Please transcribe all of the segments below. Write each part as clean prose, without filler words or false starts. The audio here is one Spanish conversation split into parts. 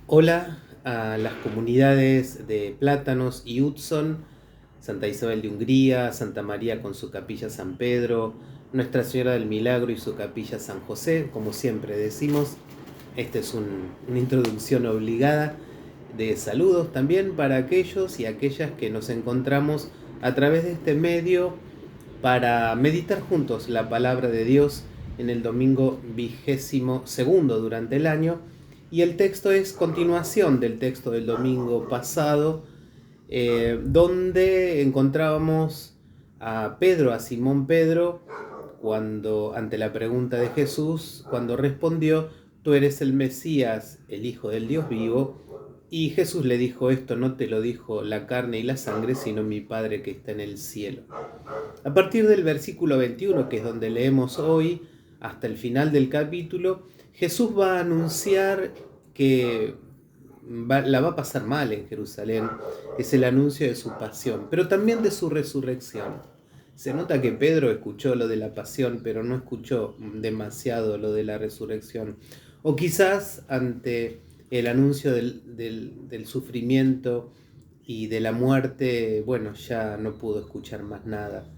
Hola a las comunidades de Plátanos y Hudson, Santa Isabel de Hungría, Santa María con su capilla San Pedro, Nuestra Señora del Milagro y su capilla San José. Como siempre decimos, esta es una introducción obligada de saludos también para aquellos y aquellas que nos encontramos a través de este medio para meditar juntos la palabra de Dios en el domingo 22º durante el año. Y el texto es continuación del texto del domingo pasado, donde encontrábamos a Pedro, a Simón Pedro, cuando ante la pregunta de Jesús, cuando respondió: tú eres el Mesías, el Hijo del Dios vivo. Y Jesús le dijo: esto no te lo dijo la carne y la sangre, sino mi Padre que está en el cielo. A partir del versículo 21, que es donde leemos hoy, hasta el final del capítulo, Jesús va a anunciar que la va a pasar mal en Jerusalén. Es el anuncio de su pasión, pero también de su resurrección. Se nota que Pedro escuchó lo de la pasión, pero no escuchó demasiado lo de la resurrección. O quizás ante el anuncio del sufrimiento y de la muerte, bueno, ya no pudo escuchar más nada.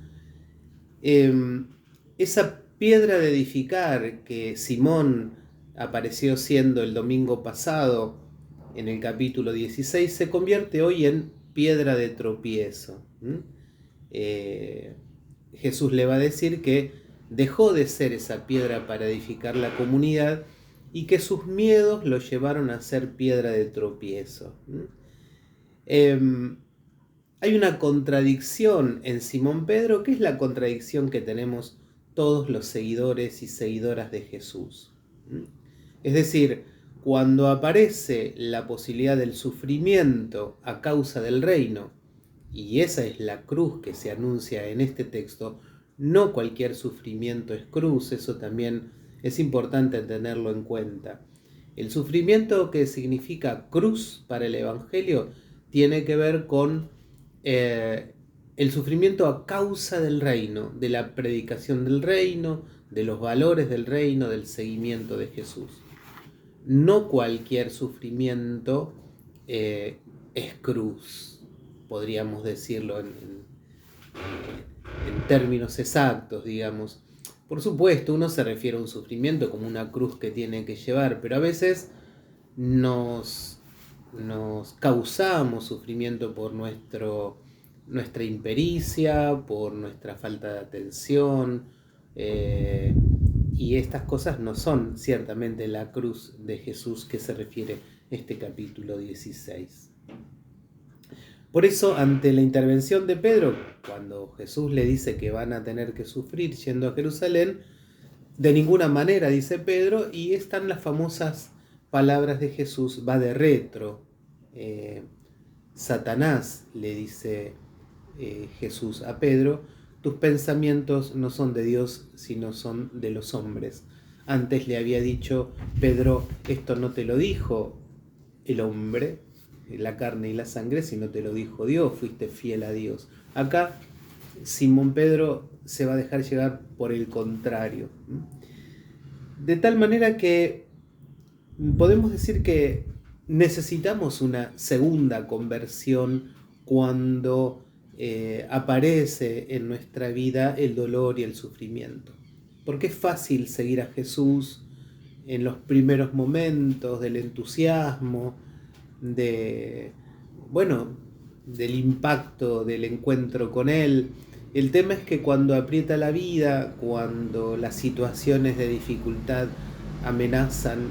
Esa piedra de edificar que Simón apareció siendo el domingo pasado en el capítulo 16 se convierte hoy en piedra de tropiezo. Jesús le va a decir que dejó de ser esa piedra para edificar la comunidad y que sus miedos lo llevaron a ser piedra de tropiezo. Hay una contradicción en Simón Pedro, que es la contradicción que tenemos todos los seguidores y seguidoras de Jesús. Es decir, cuando aparece la posibilidad del sufrimiento a causa del reino, y esa es la cruz que se anuncia en este texto, no cualquier sufrimiento es cruz, eso también es importante tenerlo en cuenta. El sufrimiento que significa cruz para el Evangelio tiene que ver con el sufrimiento a causa del reino, de la predicación del reino, de los valores del reino, del seguimiento de Jesús. No cualquier sufrimiento es cruz, podríamos decirlo en términos exactos, digamos. Por supuesto, uno se refiere a un sufrimiento como una cruz que tiene que llevar, pero a veces nos causamos sufrimiento por nuestra impericia, por nuestra falta de atención, y estas cosas no son ciertamente la cruz de Jesús que se refiere este capítulo 16. Por eso, ante la intervención de Pedro, cuando Jesús le dice que van a tener que sufrir yendo a Jerusalén, de ninguna manera, dice Pedro, y están las famosas palabras de Jesús: va de retro. Satanás, le dice Jesús a Pedro, tus pensamientos no son de Dios, sino son de los hombres. Antes le había dicho Pedro: esto no te lo dijo el hombre, la carne y la sangre, sino te lo dijo Dios, fuiste fiel a Dios. Acá Simón Pedro se va a dejar llevar por el contrario. De tal manera que podemos decir que necesitamos una segunda conversión cuando aparece en nuestra vida el dolor y el sufrimiento. Porque es fácil seguir a Jesús en los primeros momentos del entusiasmo, del impacto del encuentro con Él. El tema es que cuando aprieta la vida, cuando las situaciones de dificultad amenazan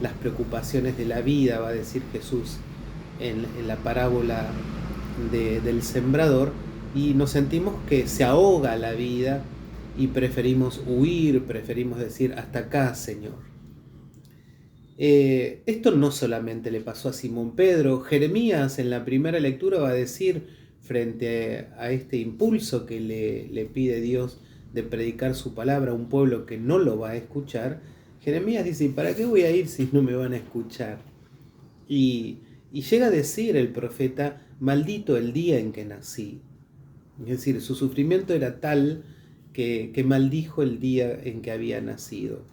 las preocupaciones de la vida, va a decir Jesús en la parábola del sembrador, y nos sentimos que se ahoga la vida y preferimos huir, preferimos decir: hasta acá, Señor. Esto no solamente le pasó a Simón Pedro. Jeremías en la primera lectura va a decir, frente a este impulso que le pide Dios de predicar su palabra a un pueblo que no lo va a escuchar, Jeremías dice: ¿para qué voy a ir si no me van a escuchar? Y llega a decir el profeta: maldito el día en que nací. Es decir, su sufrimiento era tal que maldijo el día en que había nacido.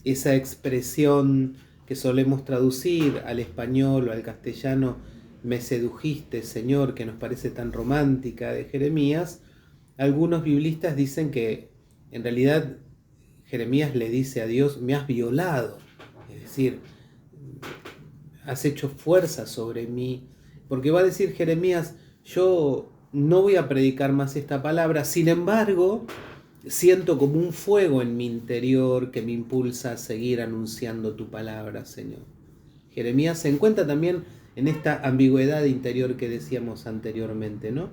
Esa expresión que solemos traducir al español o al castellano, me sedujiste, Señor, que nos parece tan romántica de Jeremías, algunos biblistas dicen que en realidad Jeremías le dice a Dios, me has violado, es decir, has hecho fuerza sobre mí, porque va a decir Jeremías, yo no voy a predicar más esta palabra, sin embargo, siento como un fuego en mi interior que me impulsa a seguir anunciando tu palabra, Señor. Jeremías se encuentra también en esta ambigüedad interior que decíamos anteriormente, ¿no?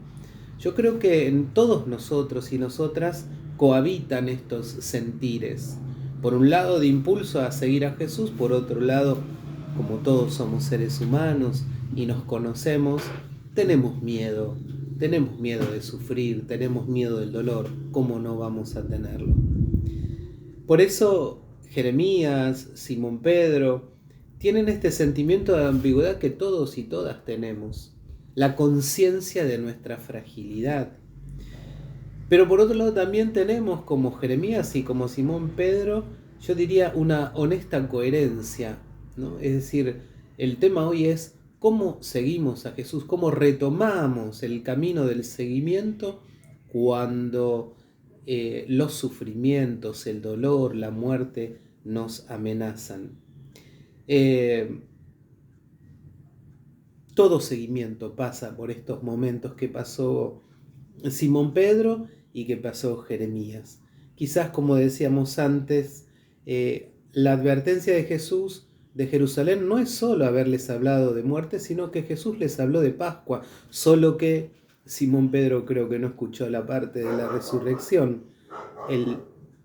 Yo creo que en todos nosotros y nosotras cohabitan estos sentires. Por un lado, de impulso a seguir a Jesús, por otro lado, como todos somos seres humanos y nos conocemos, tenemos miedo de sufrir, tenemos miedo del dolor, ¿cómo no vamos a tenerlo? Por eso Jeremías, Simón Pedro, tienen este sentimiento de ambigüedad que todos y todas tenemos, la conciencia de nuestra fragilidad. Pero por otro lado también tenemos, como Jeremías y como Simón Pedro, yo diría una honesta coherencia, ¿no? Es decir, el tema hoy es cómo seguimos a Jesús, cómo retomamos el camino del seguimiento cuando los sufrimientos, el dolor, la muerte nos amenazan. Todo seguimiento pasa por estos momentos que pasó Simón Pedro y que pasó Jeremías. Quizás, como decíamos antes, la advertencia de Jesús de Jerusalén no es solo haberles hablado de muerte, sino que Jesús les habló de Pascua, solo que Simón Pedro creo que no escuchó la parte de la resurrección. El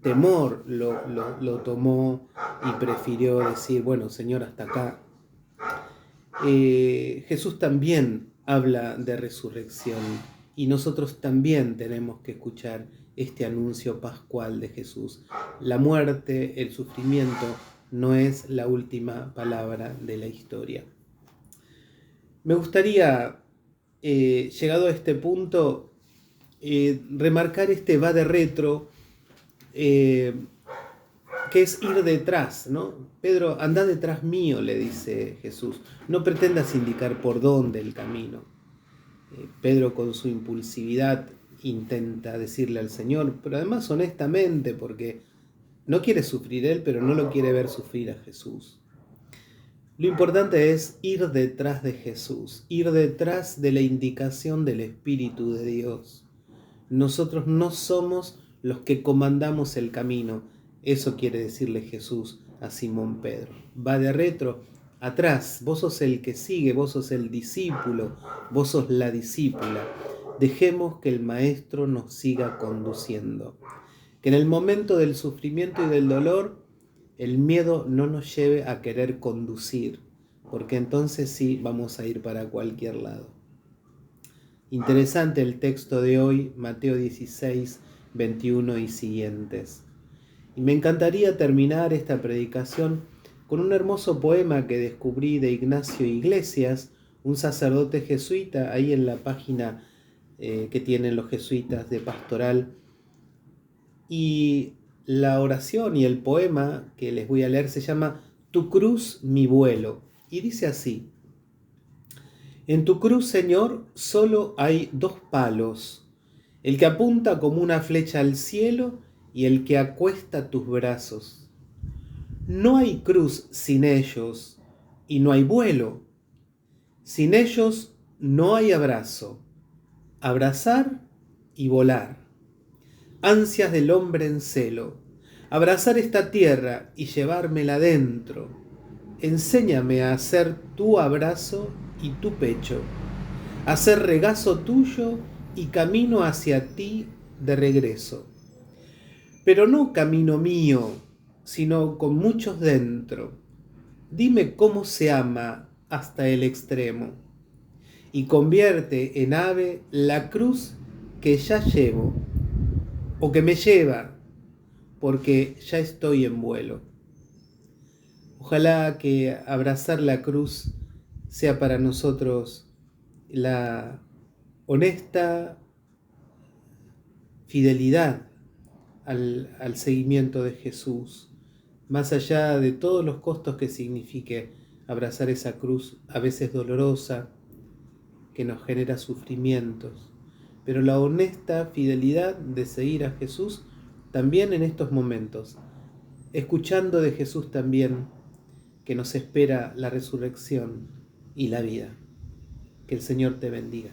temor lo tomó y prefirió decir, bueno, Señor, hasta acá. Jesús también habla de resurrección y nosotros también tenemos que escuchar este anuncio pascual de Jesús. La muerte, el sufrimiento, no es la última palabra de la historia. Me gustaría, llegado a este punto, remarcar este va de retro, que es ir detrás, ¿no? Pedro, anda detrás mío, le dice Jesús. No pretendas indicar por dónde el camino. Pedro con su impulsividad intenta decirle al Señor, pero además honestamente, porque no quiere sufrir él, pero no lo quiere ver sufrir a Jesús. Lo importante es ir detrás de Jesús, ir detrás de la indicación del Espíritu de Dios. Nosotros no somos los que comandamos el camino. Eso quiere decirle Jesús a Simón Pedro. Va de retro, atrás. Vos sos el que sigue, vos sos el discípulo, vos sos la discípula. Dejemos que el Maestro nos siga conduciendo. Que en el momento del sufrimiento y del dolor, el miedo no nos lleve a querer conducir, porque entonces sí vamos a ir para cualquier lado. Interesante el texto de hoy, Mateo 16, 21 y siguientes. Y me encantaría terminar esta predicación con un hermoso poema que descubrí de Ignacio Iglesias, un sacerdote jesuita, ahí en la página que tienen los jesuitas de Pastoral. Y la oración y el poema que les voy a leer se llama Tu cruz, mi vuelo. Y dice así: en tu cruz, Señor, solo hay dos palos, el que apunta como una flecha al cielo y el que acuesta tus brazos. No hay cruz sin ellos y no hay vuelo. Sin ellos no hay abrazo, abrazar y volar. Ansias del hombre en celo, abrazar esta tierra y llevármela dentro. Enséñame a hacer tu abrazo y tu pecho, a ser regazo tuyo y camino hacia ti de regreso. Pero no camino mío, sino con muchos dentro. Dime cómo se ama hasta el extremo y convierte en ave la cruz que ya llevo o que me lleva, porque ya estoy en vuelo. Ojalá que abrazar la cruz sea para nosotros la honesta fidelidad al seguimiento de Jesús, más allá de todos los costos que signifique abrazar esa cruz, a veces dolorosa, que nos genera sufrimientos, pero la honesta fidelidad de seguir a Jesús también en estos momentos, escuchando de Jesús también que nos espera la resurrección y la vida. Que el Señor te bendiga.